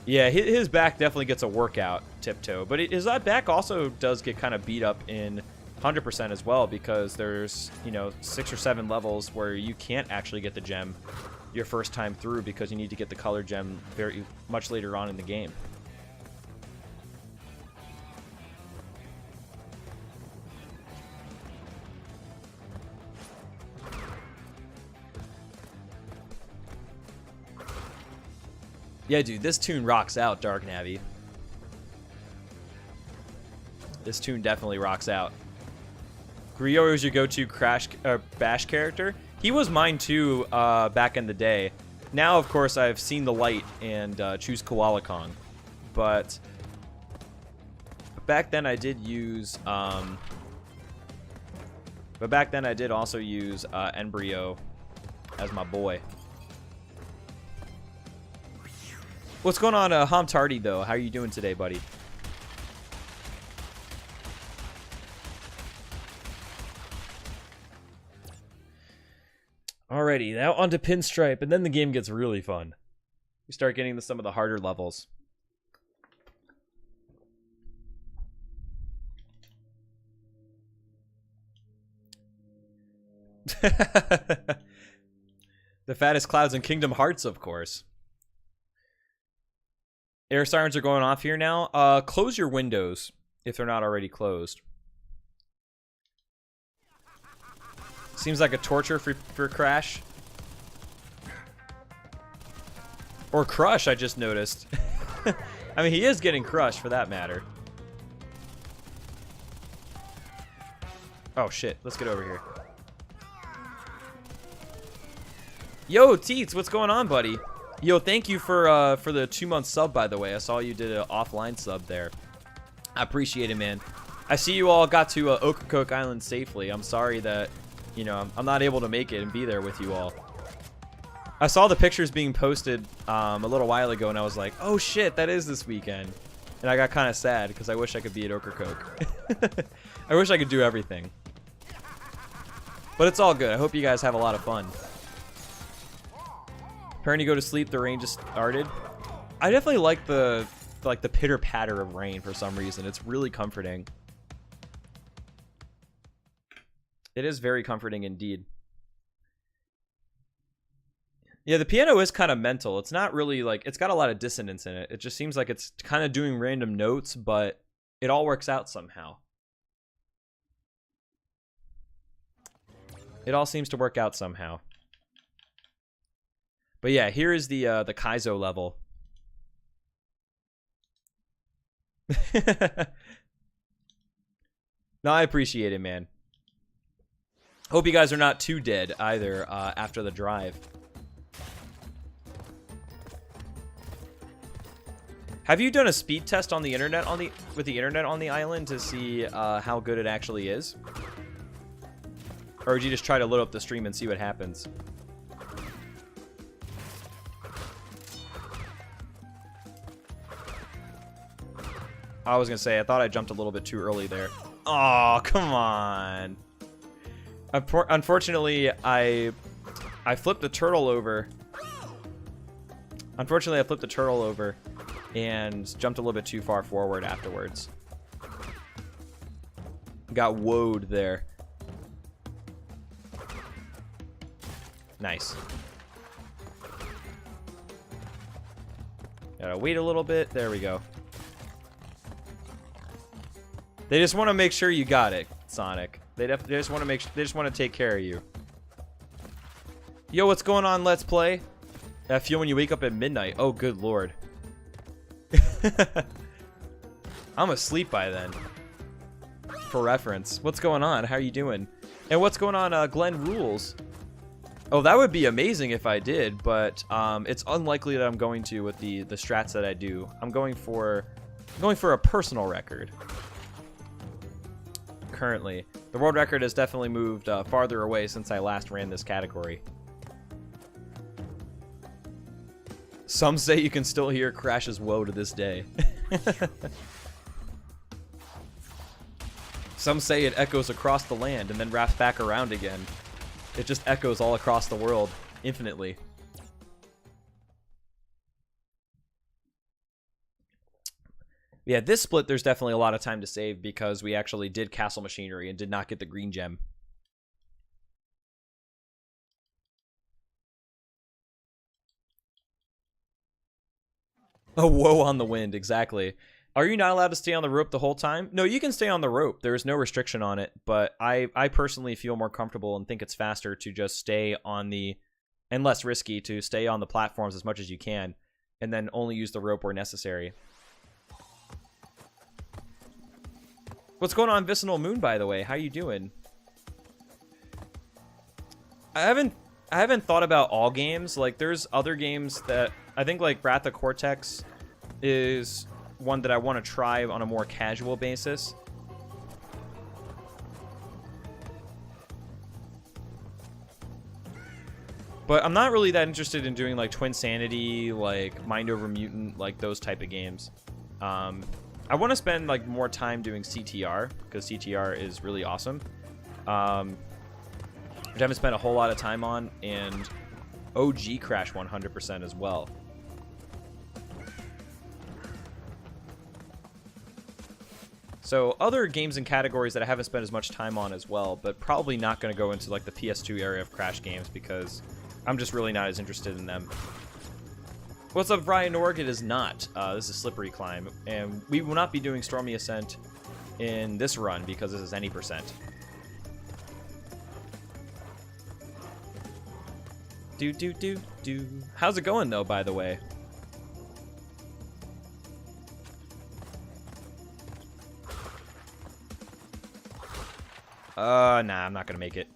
Yeah, his back definitely gets a workout, Tiptoe, but his back also does get kind of beat up in 100% as well because there's 6 or 7 levels where you can't actually get the gem your first time through because you need to get the color gem very much later on in the game. Yeah, dude, this tune rocks out, Dark Navi. This tune definitely rocks out. Griot is your go-to Bash character. He was mine too back in the day. Now, of course, I've seen the light and choose Koala Kong. But back then I did use... but back then I did also use Embryo as my boy. What's going on, Hom Tardy, though? How are you doing today, buddy? Alrighty, now onto Pinstripe, and then the game gets really fun. We start getting to some of the harder levels. The fattest clouds in Kingdom Hearts, of course. Air sirens are going off here now. Close your windows if they're not already closed. Seems like a torture for Crash. Or Crush, I just noticed. I mean, he is getting crushed for that matter. Oh, shit. Let's get over here. Yo, Teets, what's going on, buddy? Yo, thank you for the 2-month sub, by the way. I saw you did an offline sub there. I appreciate it, man. I see you all got to Ocracoke Island safely. I'm sorry that, I'm not able to make it and be there with you all. I saw the pictures being posted a little while ago, and I was like, oh, shit, that is this weekend. And I got kind of sad because I wish I could be at Ocracoke. I wish I could do everything. But it's all good. I hope you guys have a lot of fun. Preparing to go to sleep, the rain just started. I definitely like the pitter patter of rain for some reason. It's really comforting. It is very comforting indeed. Yeah, the piano is kind of mental. It's not really like, it's got a lot of dissonance in it. It just seems like it's kind of doing random notes, but it all works out somehow. It all seems to work out somehow. But yeah, here is the Kaizo level. No, I appreciate it, man. Hope you guys are not too dead either after the drive. Have you done a speed test on the internet with the internet on the island to see how good it actually is? Or would you just try to load up the stream and see what happens? I was gonna say, I thought I jumped a little bit too early there. Oh, come on. Unfortunately, I flipped the turtle over. Unfortunately, I flipped the turtle over and jumped a little bit too far forward afterwards. Got woed there. Nice. Gotta wait a little bit. There we go. They just want to make sure you got it, Sonic. They just want to they just want to take care of you. Yo, what's going on? Let's play. I feel when you wake up at midnight. Oh, good lord. I'm asleep by then. For reference. What's going on? How are you doing? And what's going on, Glenn Rules? Oh, that would be amazing if I did, but it's unlikely that I'm going to with the strats that I do. I'm going for a personal record. Currently, the world record has definitely moved farther away since I last ran this category. Some say you can still hear Crash's woe to this day. Some say it echoes across the land and then wraps back around again. It just echoes all across the world, infinitely. Yeah, this split, there's definitely a lot of time to save because we actually did Castle Machinery and did not get the green gem. Oh, whoa on the wind, exactly. Are you not allowed to stay on the rope the whole time? No, you can stay on the rope. There is no restriction on it, but I personally feel more comfortable and think it's faster to just stay on the, and less risky to stay on the platforms as much as you can, and then only use the rope where necessary. What's going on, Vicinal Moon, by the way? How you doing? I haven't thought about all games. Like, there's other games that I think, like Wrath of Cortex is one that I want to try on a more casual basis. But I'm not really that interested in doing like Twin Sanity, like Mind Over Mutant, like those type of games. I want to spend like more time doing CTR because CTR is really awesome. Which I haven't spent a whole lot of time on, and OG Crash 100% as well. So other games and categories that I haven't spent as much time on as well, but probably not going to go into like the PS2 area of Crash games because I'm just really not as interested in them. What's up, Brian Org? It is not. This is Slippery Climb, and we will not be doing Stormy Ascent in this run because this is any percent. Do. How's it going though, by the way? Nah, I'm not gonna make it.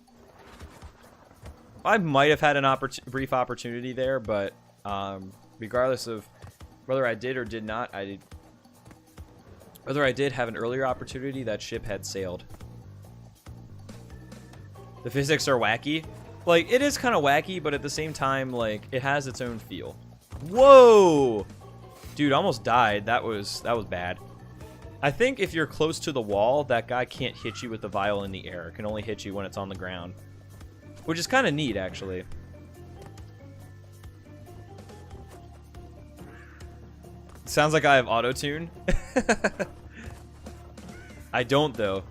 I might have had an brief opportunity there, but regardless of whether I did or did not, whether I did have an earlier opportunity, that ship had sailed. The physics are wacky. Like, it is kind of wacky, but at the same time, like, it has its own feel. Whoa! Dude, almost died. That was bad. I think if you're close to the wall, that guy can't hit you with the vial in the air. It can only hit you when it's on the ground. Which is kind of neat, actually. Sounds like I have auto-tune. I don't, though.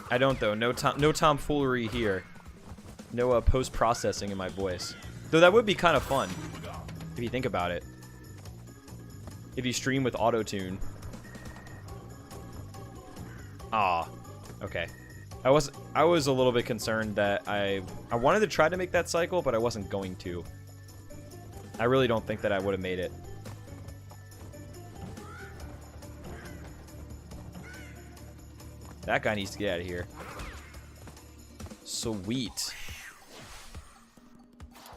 I don't, though. No tomfoolery here. No post-processing in my voice. Though that would be kind of fun, if you think about it. If you stream with auto-tune. Ah, okay. I was a little bit concerned that I wanted to try to make that cycle, but I wasn't going to. I really don't think that I would have made it. That guy needs to get out of here. Sweet.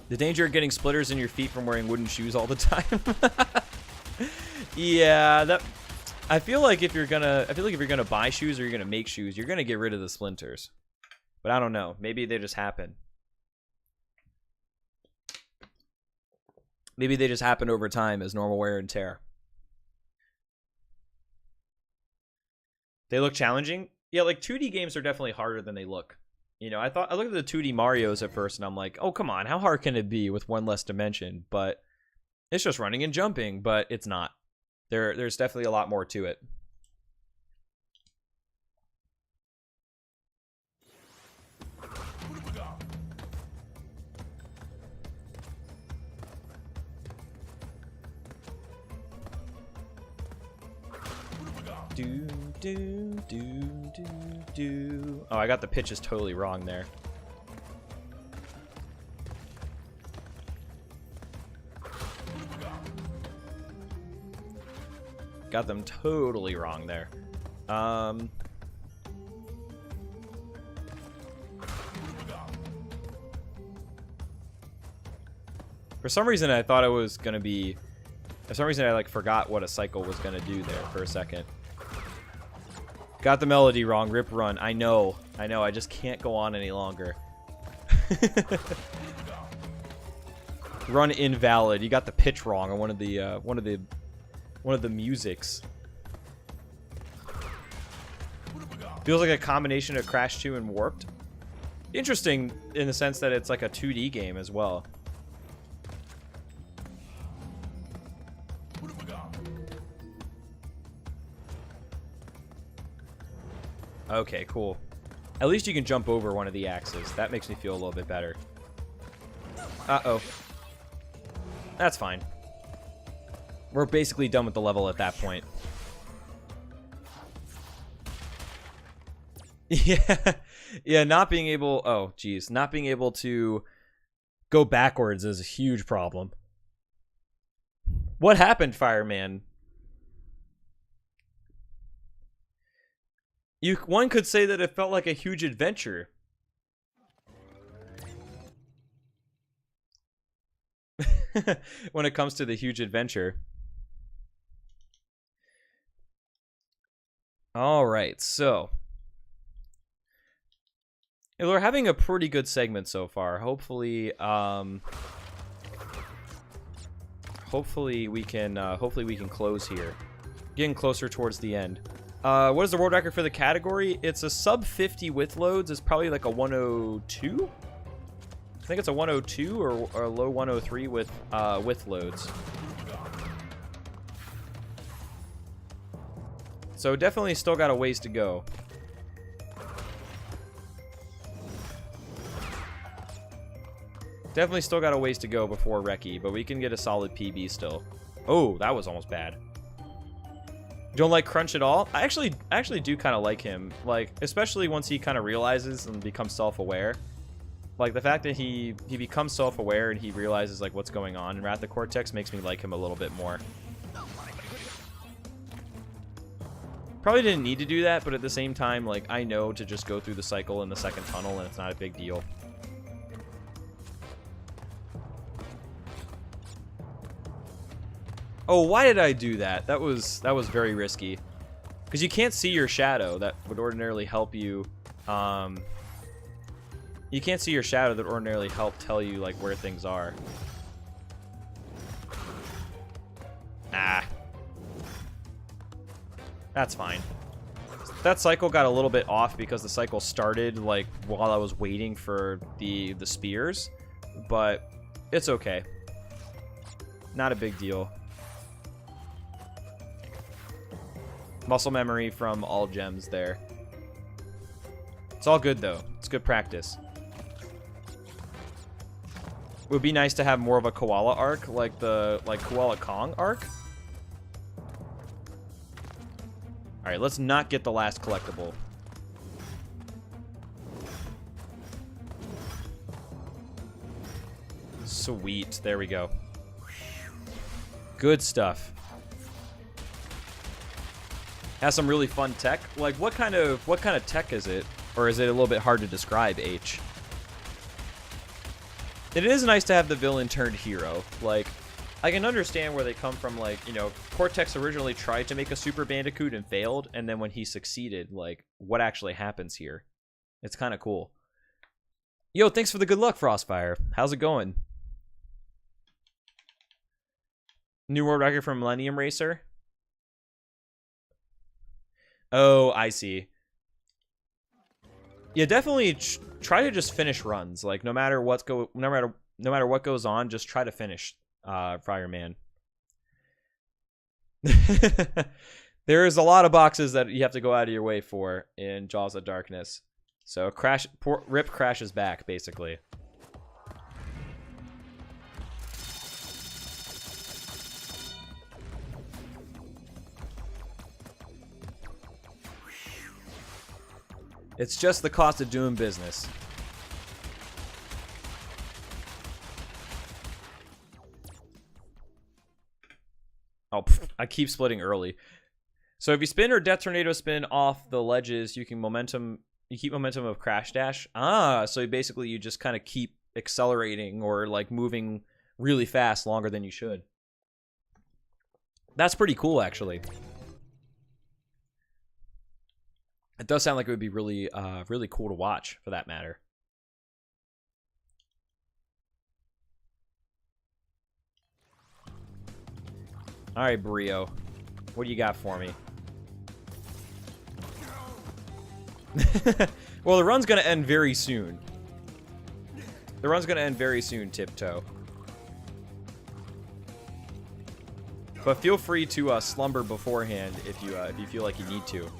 The danger of getting splitters in your feet from wearing wooden shoes all the time. Yeah, that. I feel like if you're gonna buy shoes or you're gonna make shoes, you're gonna get rid of the splinters. But I don't know. Maybe they just happen. Maybe they just happen over time as normal wear and tear. They look challenging. Yeah, like 2D games are definitely harder than they look. You know, I looked at the 2D Marios at first and I'm like, oh, come on, how hard can it be with one less dimension? But it's just running and jumping, but it's not. There's definitely a lot more to it. Do, do, do, do, do. Oh, I got the pitches totally wrong there. Got them totally wrong there. For some reason, I thought it was gonna be. For some reason, I like forgot what a cycle was gonna do there for a second. Got the melody wrong. Rip run. I know. I just can't go on any longer. Run invalid. You got the pitch wrong on one of the musics. Feels like a combination of Crash 2 and Warped. Interesting in the sense that it's like a 2D game as well. Okay, cool. At least you can jump over one of the axes. That makes me feel a little bit better. Uh-oh. That's fine. We're basically done with the level at that point. Yeah. Yeah, not being able... Oh, geez. Not being able to go backwards is a huge problem. What happened, Fireman? One could say that it felt like a huge adventure. When it comes to the huge adventure. Alright, so. We're having a pretty good segment so far. Hopefully, hopefully we can close here. Getting closer towards the end. What is the world record for the category? It's a sub 50 width loads. It's probably like a 102. I think it's a 102 or a low 103 with width loads. So definitely still got a ways to go. Definitely still got a ways to go before Reki, but we can get a solid PB still. Oh, that was almost bad. Don't like Crunch at all? I actually do kind of like him. Like, especially once he kind of realizes and becomes self-aware. Like, the fact that he becomes self-aware and he realizes, like, what's going on in Wrath of Cortex makes me like him a little bit more. Probably didn't need to do that, but at the same time, like, I know to just go through the cycle in the second tunnel and it's not a big deal. Oh, why did I do that? That was very risky. Because you can't see your shadow that would ordinarily help you. You can't see your shadow that would ordinarily help tell you, like, where things are. Ah. That's fine. That cycle got a little bit off because the cycle started, like, while I was waiting for the spears. But it's okay. Not a big deal. Muscle memory from all gems there. It's all good though. It's good practice. It would be nice to have more of a koala arc, like the Koala Kong arc. Alright, let's not get the last collectible. Sweet. There we go. Good stuff. Has some really fun tech. Like, what kind of tech is it? Or is it a little bit hard to describe, H? It is nice to have the villain turned hero. Like, I can understand where they come from. Like, you know, Cortex originally tried to make a Super Bandicoot and failed. And then when he succeeded, like, what actually happens here? It's kind of cool. Yo, thanks for the good luck, Frostfire. How's it going? New world record from Millennium Racer. Oh, I see. Yeah, definitely try to just finish runs. Like no matter what goes on, just try to finish Fireman. There is a lot of boxes that you have to go out of your way for in Jaws of Darkness. So Rip crashes back basically. It's just the cost of doing business. Oh, I keep splitting early. So if you spin or death tornado spin off the ledges, you keep momentum of crash dash. So basically you just kind of keep accelerating or like moving really fast longer than you should. That's pretty cool, actually. It does sound like it would be really, really cool to watch, for that matter. All right, Brio, what do you got for me? Well, the run's gonna end very soon. The run's gonna end very soon, Tiptoe. But feel free to slumber beforehand if you feel like you need to.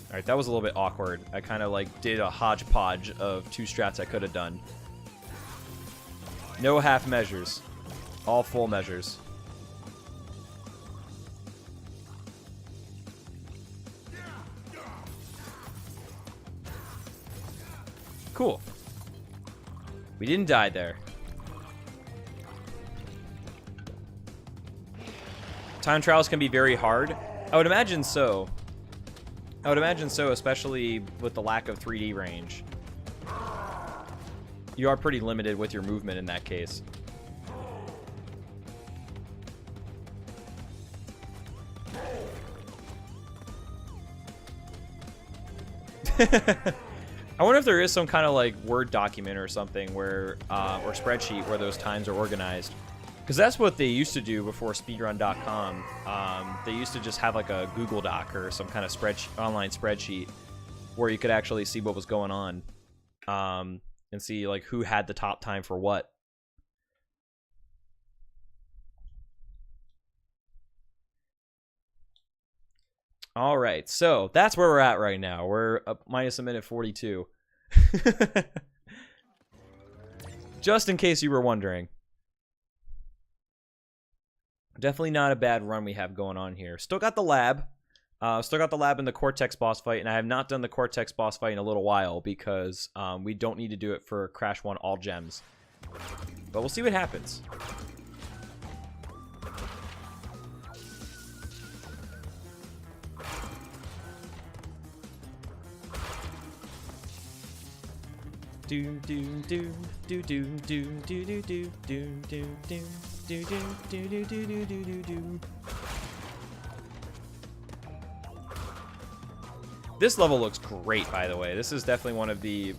Alright, that was a little bit awkward. I kind of like did a hodgepodge of two strats I could have done. No half measures. All full measures. Cool. We didn't die there. Time trials can be very hard. I would imagine so. I would imagine so, especially with the lack of 3D range. You are pretty limited with your movement in that case. I wonder if there is some kind of like Word document or something where, or spreadsheet where those times are organized. Because that's what they used to do before Speedrun.com. They used to just have like a Google Doc or some kind of online spreadsheet where you could actually see what was going on, and see like who had the top time for what. All right, so that's where we're at right now. We're up minus a minute 42. Just in case you were wondering. Definitely not a bad run we have going on here. Still got the lab. Still got the lab in the Cortex boss fight, and I have not done the Cortex boss fight in a little while because we don't need to do it for Crash 1 All Gems. But we'll see what happens. Do do do do do do do do do do do do do do do do do do. This level looks great, by the way. This is definitely one of the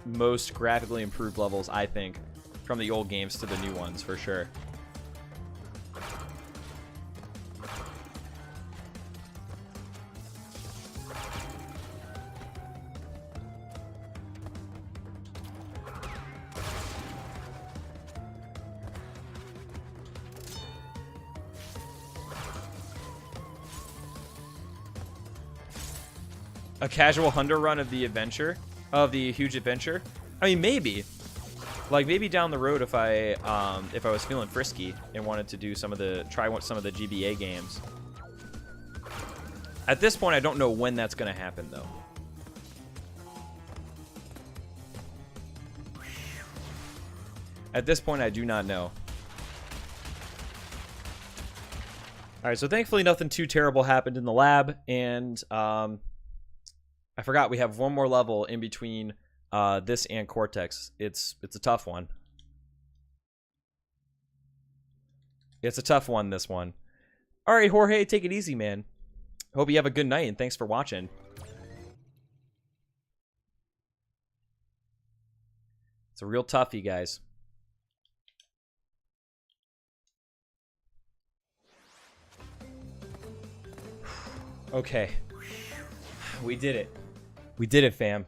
most graphically improved levels, I think, from the old games to the new ones, for sure. A casual Hunter run of the adventure, of the huge adventure. I mean, maybe, like maybe down the road if I was feeling frisky and wanted to do some of the some of the GBA games. At this point, I don't know when that's gonna happen though. At this point, I do not know. All right, so thankfully nothing too terrible happened in the lab, and I forgot we have one more level in between this and Cortex. It's a tough one. It's a tough one, this one. All right, Jorge, take it easy, man. Hope you have a good night, and thanks for watching. It's a real toughie, guys. Okay. We did it. We did it, fam.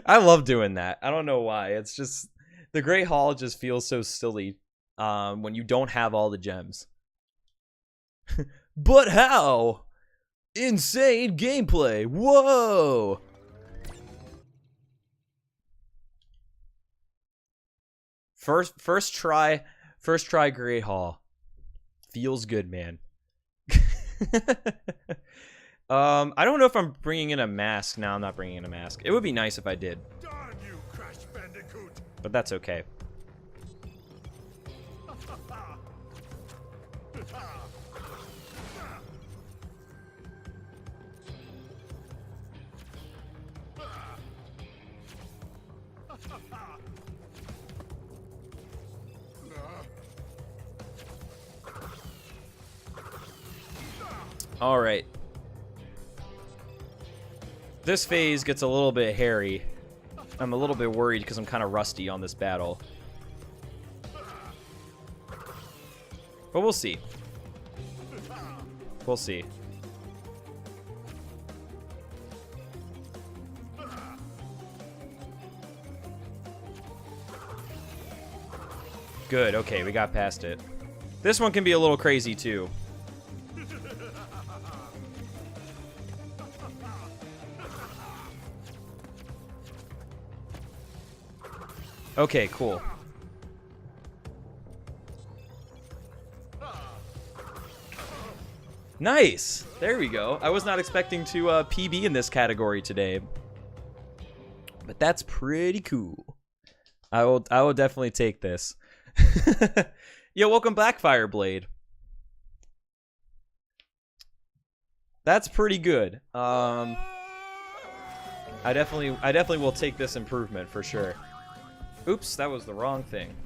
I love doing that. I don't know why. It's just the Great Hall just feels so silly when you don't have all the gems. But how? Insane gameplay. Whoa. First try Great Hall. Feels good, man. I don't know if I'm bringing in a mask. No, I'm not bringing in a mask. It would be nice if I did. Darn you, Crash Bandicoot. But that's okay. All right. This phase gets a little bit hairy. I'm a little bit worried because I'm kind of rusty on this battle. But we'll see. We'll see. Good, okay, we got past it. This one can be a little crazy too. Okay, cool. Nice! There we go. I was not expecting to PB in this category today. But that's pretty cool. I will definitely take this. Yo, welcome back, Fireblade. That's pretty good. I definitely will take this improvement for sure. Oops, that was the wrong thing.